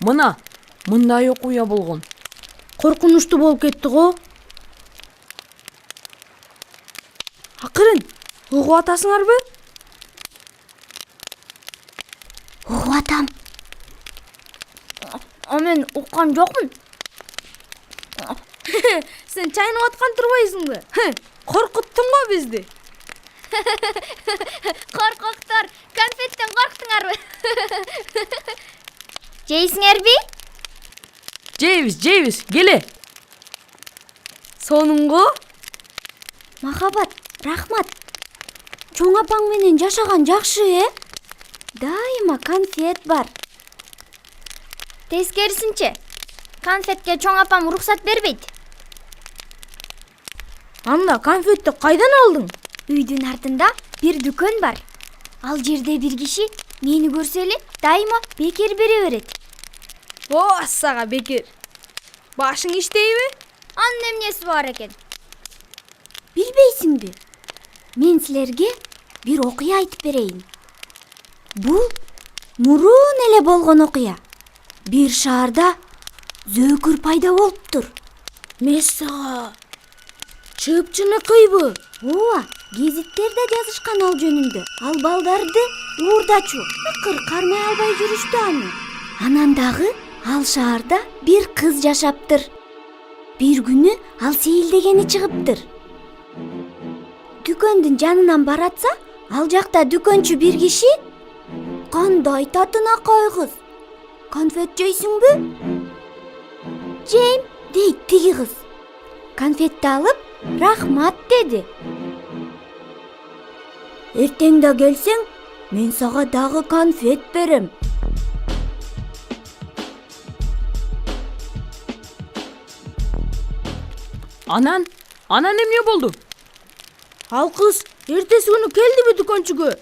Мына мындай окуя болгон. Коркунучтуу болуп кетти го. Акырын, угуп атасыңарбы? Угуп атам. Мен уккан жокмун. Сен чайнап аткан турбайсыңбы? Коркуттуң го бизди. Коркоктор, конфеттен корктуңарбы? Жейсиңерби? Жейбиз, келе. Сонунго? Махабат, рахмат. Чоң апаң менен жашаган жакшы, Дайыма конфет бар. Тескерисинче, конфетке чоң апам уруксат бербейт. Анда конфетти кайдан алдың? Үйдүн артында бир дүкөн бар. Ал жерде бир киши мени көрсө эле дайыма бекер бере берет. О, сага бекер. Башың иштейби? Анын эмнеси бар экен? Билбейсиңби? Мен силерге бир окуя айтып берейин. Бул мурун эле болгон окуя. Бир шаарда зөөкүр пайда болуптур. Мессага. Чыпчыныкыйбы? Ооба, гезиттерде жазышкан ал жөнүндө. Ал балдарды уурдачу, ыкыр кармай албай жүрүштү аны. Анан дагы ал шаарда бир кыз жашаптыр. Бир күнү ал сейилдегени чыгыптыр. Дүкөндүн жанынан баратса, ал жакта дүкөнчү бир киши: "Кандай татынакай кыз? Конфет жейсиңби?" "Жейм", дейт тиги кыз. Конфетти алып, "Рахмат", деди. "Эртең да келсең, мен сага дагы конфет берем." Анан эмне болду? Ал кыз эртеси күнү келдиби дүкөнчүгө?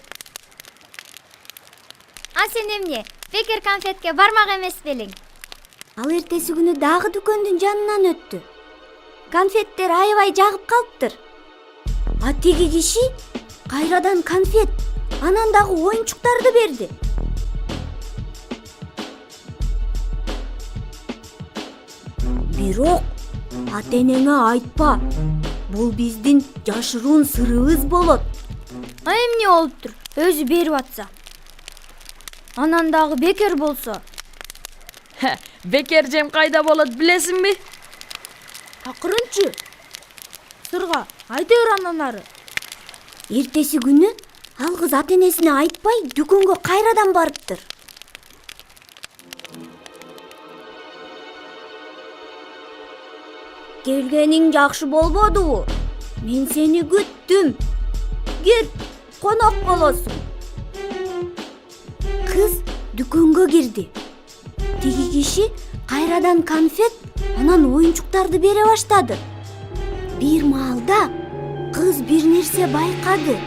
А сен эмне? Бекер конфетке бармак эмес белең? Ал эртеси күнү дагы дүкөндүн жанынан өттү. Конфеттер аябай жагып калыптыр. А тиги киши кайрадан конфет, анан дагы оюнчуктарды берди. Бирок ата-энеңе айтпа. Бул биздин жашыруун сырыбыз болот. А эмне болуптур? Өзү берип атса. Анан дагы бекер болсо. Бекер жем кайда болот билесиңби? Акырынчы. Сырга айта бер андан ары. Эртеси күнү ал кыз ата-энесине айтпай дүкөнгө кайрадан барыптыр. "Келгениң жакшы болбодубу? Мен сени күттүм. Кел, конок болосуң." Кыз дүкөнгө кирди. Тиги киши кайрадан конфет, анан оюнчуктарды бере баштады. Бир маалда кыз бир нерсе байкады.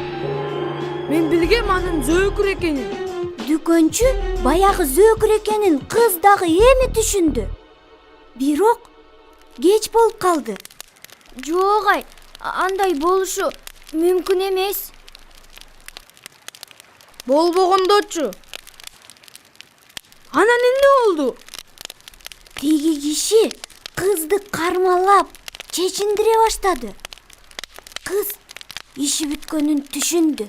Мен билгем анын зөөкүр экенин. Дүкөнчү баягы зөөкүр экенин кыз дагы эми түшүндү. Бирок кеч болуп калды. Жок, андай болушу мүмкүн эмес. Болбогондочу. Анан эмне болду? Тиги киши кызды кармалап, чечиндире баштады. Кыз иши бүткөнүн түшүндү.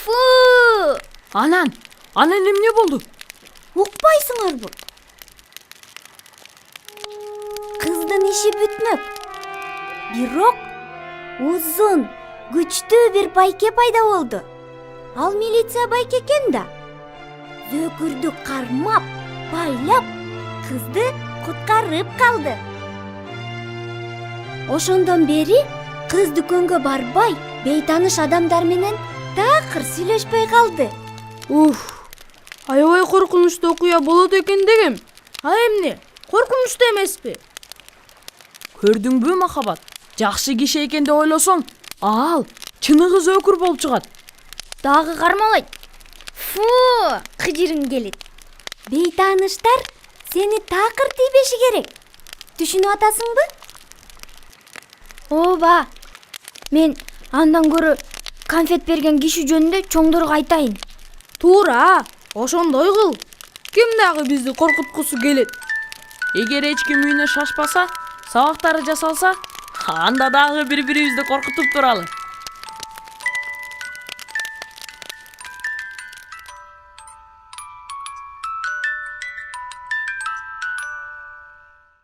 Фу! Анан эмне болду? Укпайсыңарбы? Кыздын иши бүтмөк. Бирок узун, күчтүү бир байке пайда болду. Ал милиция байке экен да. Зөөкүрдү кармап, байлап, кызды куткарып калды. Ошондон бери кыз дүкөнгө барбай, бейтаныш адамдар менен такыр сүйлөшпөй калды. Аябай коркунучтуу окуя болот экен дегем. А эмне? Коркунучтуу эмеспи? Көрдүңбү Махабат? Жакшы киши экен деп ойлосоң, ал чыныгы зөөкүр болуп чыгат. Дагы кармалайт. Фу, кыжырың келет. Бейтаныштар сени такыр тийбеши керек. Түшүнүп атасыңбы? Ооба. Мен андан көрө конфет берген киши жөнүндө чоңдорго айтайын. Туура, ошондой кыл. ким дагы бизди коркуткусу келет? Эгер эч ким үйүнө шашпаса, сабактары жасалса, анда дагы бири-бирибизди коркутуп туралы.